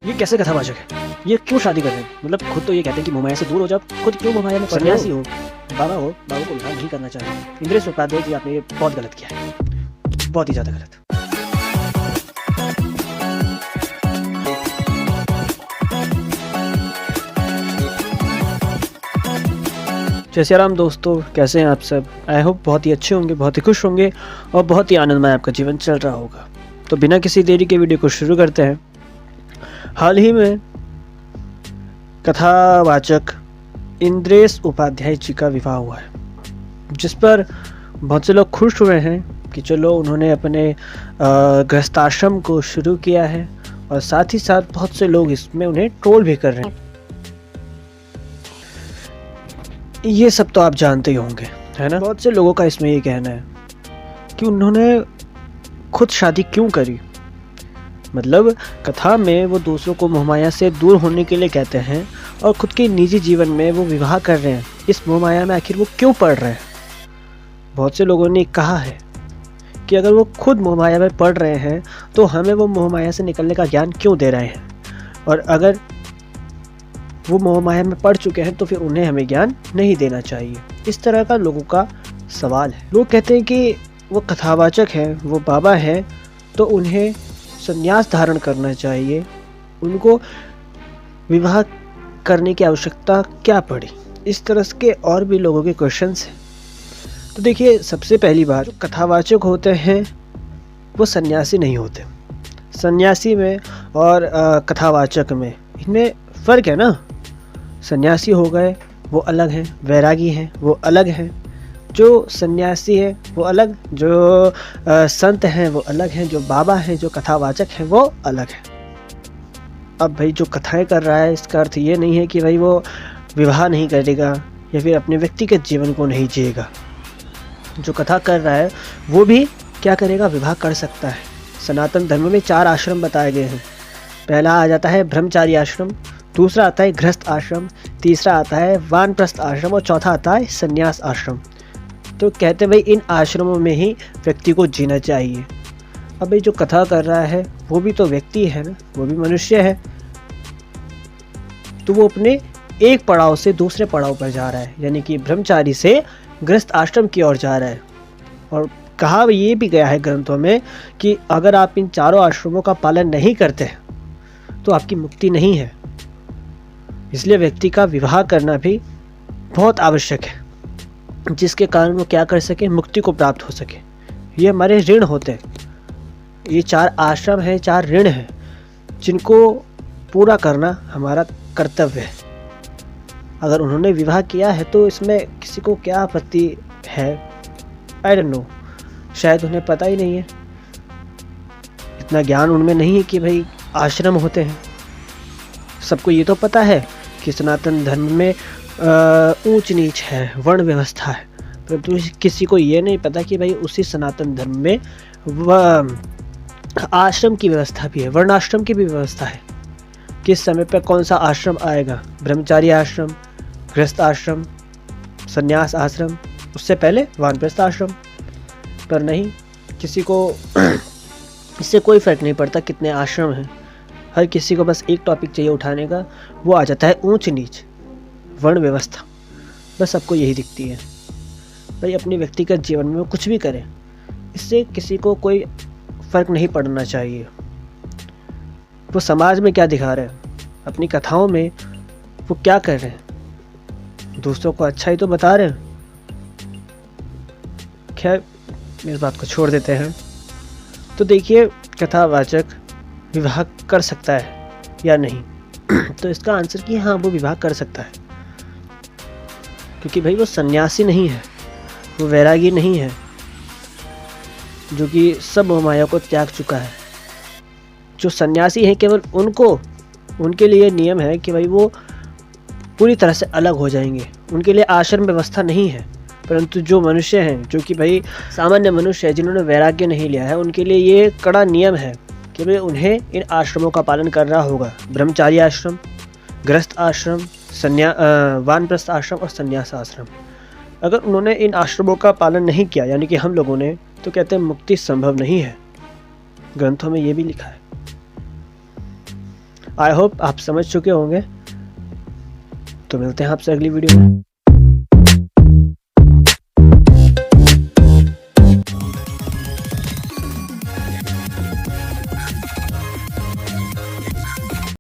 ये कैसे कथावाचक है? ये क्यों शादी कर रहे हैं? मतलब खुद तो ये कहते हैं कि मोहमाया से दूर हो जाओ, खुद क्यों मोहमाया में सन्यासी हो? बाबा को विवाह नहीं करना चाहिए। इंद्रेश उपाध्याय जी, आपने ये बहुत गलत किया है, बहुत ही ज़्यादा गलत। जय श्री राम दोस्तों, कैसे हैं आप सब? आई होप बहुत ही अच्छे होंगे, बहुत ही खुश होंगे और बहुत ही आनंदमय आपका जीवन चल रहा होगा। तो बिना किसी देरी के वीडियो को शुरू करते हैं। हाल ही में कथावाचक इंद्रेश उपाध्याय जी का विवाह हुआ है, जिस पर बहुत से लोग खुश हुए हैं कि चलो उन्होंने अपने गृहस्थाश्रम को शुरू किया है, और साथ ही साथ बहुत से लोग इसमें उन्हें ट्रोल भी कर रहे हैं। ये सब तो आप जानते ही होंगे, है ना? बहुत से लोगों का इसमें ये कहना है कि उन्होंने खुद शादी क्यों करी। मतलब कथा में वो दूसरों को मोहमाया से दूर होने के लिए कहते हैं, और खुद के निजी जीवन में वो विवाह कर रहे हैं। इस मोहमाया में आखिर वो क्यों पड़ रहे हैं? बहुत से लोगों ने कहा है कि अगर वो खुद मोहमाया में पड़ रहे हैं तो हमें वो मोहमाया से निकलने का ज्ञान क्यों दे रहे हैं, और अगर वो मोहमाया में पड़ चुके हैं तो फिर उन्हें हमें ज्ञान नहीं देना चाहिए। इस तरह का लोगों का सवाल है। लोग कहते हैं कि वो कथावाचक हैं, वो बाबा हैं, तो उन्हें संन्यास धारण करना चाहिए, उनको विवाह करने की आवश्यकता क्या पड़ी। इस तरह के और भी लोगों के क्वेश्चंस हैं। तो देखिए, सबसे पहली बात, जो कथावाचक होते हैं वो सन्यासी नहीं होते। सन्यासी में और कथावाचक में इनमें फ़र्क है ना। सन्यासी हो गए वो अलग हैं, वैरागी हैं वो अलग हैं, जो सन्यासी है वो अलग, जो संत हैं वो अलग हैं, जो बाबा हैं, जो कथावाचक हैं वो अलग हैं। अब भाई जो कथाएं कर रहा है, इसका अर्थ ये नहीं है कि भाई वो विवाह नहीं करेगा या फिर अपने व्यक्तिगत जीवन को नहीं जिएगा। जो कथा कर रहा है वो भी क्या करेगा? विवाह कर सकता है। सनातन धर्म में 4 आश्रम बताए गए हैं। पहला आ जाता है ब्रह्मचारी आश्रम, दूसरा आता है गृहस्थ आश्रम, तीसरा आता है वानप्रस्थ आश्रम, और चौथा आता है संन्यास आश्रम। तो कहते हैं भाई इन आश्रमों में ही व्यक्ति को जीना चाहिए। अब भाई जो कथा कर रहा है वो भी तो व्यक्ति है ना, वो भी मनुष्य है, तो वो अपने एक पड़ाव से दूसरे पड़ाव पर जा रहा है, यानी कि ब्रह्मचारी से गृहस्थ आश्रम की ओर जा रहा है। और कहा ये भी गया है ग्रंथों में कि अगर आप इन चारों आश्रमों का पालन नहीं करते तो आपकी मुक्ति नहीं है। इसलिए व्यक्ति का विवाह करना भी बहुत आवश्यक है, जिसके कारण वो क्या कर सके? मुक्ति को प्राप्त हो सके। ये हमारे ऋण होते हैं। ये 4 आश्रम हैं, 4 ऋण हैं, जिनको पूरा करना हमारा कर्तव्य है। अगर उन्होंने विवाह किया है तो इसमें किसी को क्या आपत्ति है? आई डोंट नो, शायद उन्हें पता ही नहीं है, इतना ज्ञान उनमें नहीं है कि भाई आश्रम होते हैं। सबको ये तो पता है कि सनातन धर्म में ऊंच नीच है, वर्ण व्यवस्था है, परंतु किसी को ये नहीं पता कि भाई उसी सनातन धर्म में आश्रम की व्यवस्था भी है, वर्णाश्रम की भी व्यवस्था है। किस समय पर कौन सा आश्रम आएगा? ब्रह्मचारी आश्रम, गृहस्थ आश्रम, संन्यास आश्रम, उससे पहले वानप्रस्थ आश्रम। पर नहीं, किसी को इससे कोई फर्क नहीं पड़ता कितने आश्रम हैं। हर किसी को बस एक टॉपिक चाहिए उठाने का, वो आ जाता है ऊंच नीच, वर्ण व्यवस्था। बस सबको यही दिखती है। भाई अपने व्यक्तिगत जीवन में वो कुछ भी करें, इससे किसी को कोई फ़र्क नहीं पड़ना चाहिए। वो समाज में क्या दिखा रहे हैं, अपनी कथाओं में वो क्या कर रहे हैं? दूसरों को अच्छा ही तो बता रहे हैं। खैर, इस बात को छोड़ देते हैं। तो देखिए, कथावाचक विवाह कर सकता है या नहीं? तो इसका आंसर कि हाँ, वो विवाह कर सकता है, क्योंकि भाई वो सन्यासी नहीं है, वो वैरागी नहीं है, जो कि सब मोहमाया को त्याग चुका है। जो सन्यासी हैं केवल उनके लिए नियम है कि भाई वो पूरी तरह से अलग हो जाएंगे, उनके लिए आश्रम व्यवस्था नहीं है। परंतु जो मनुष्य हैं, जो कि भाई सामान्य मनुष्य है, जिन्होंने वैराग्य नहीं लिया है, उनके लिए ये कड़ा नियम है कि भाई उन्हें इन आश्रमों का पालन करना होगा। ब्रह्मचारी आश्रम, गृहस्थ आश्रम, वानप्रस्थ आश्रम और संन्यास आश्रम। अगर उन्होंने इन आश्रमों का पालन नहीं किया, यानी कि हम लोगों ने, तो कहते हैं मुक्ति संभव नहीं है। ग्रंथों में ये भी लिखा है। आई होप आप समझ चुके होंगे। तो मिलते हैं आपसे अगली वीडियो में।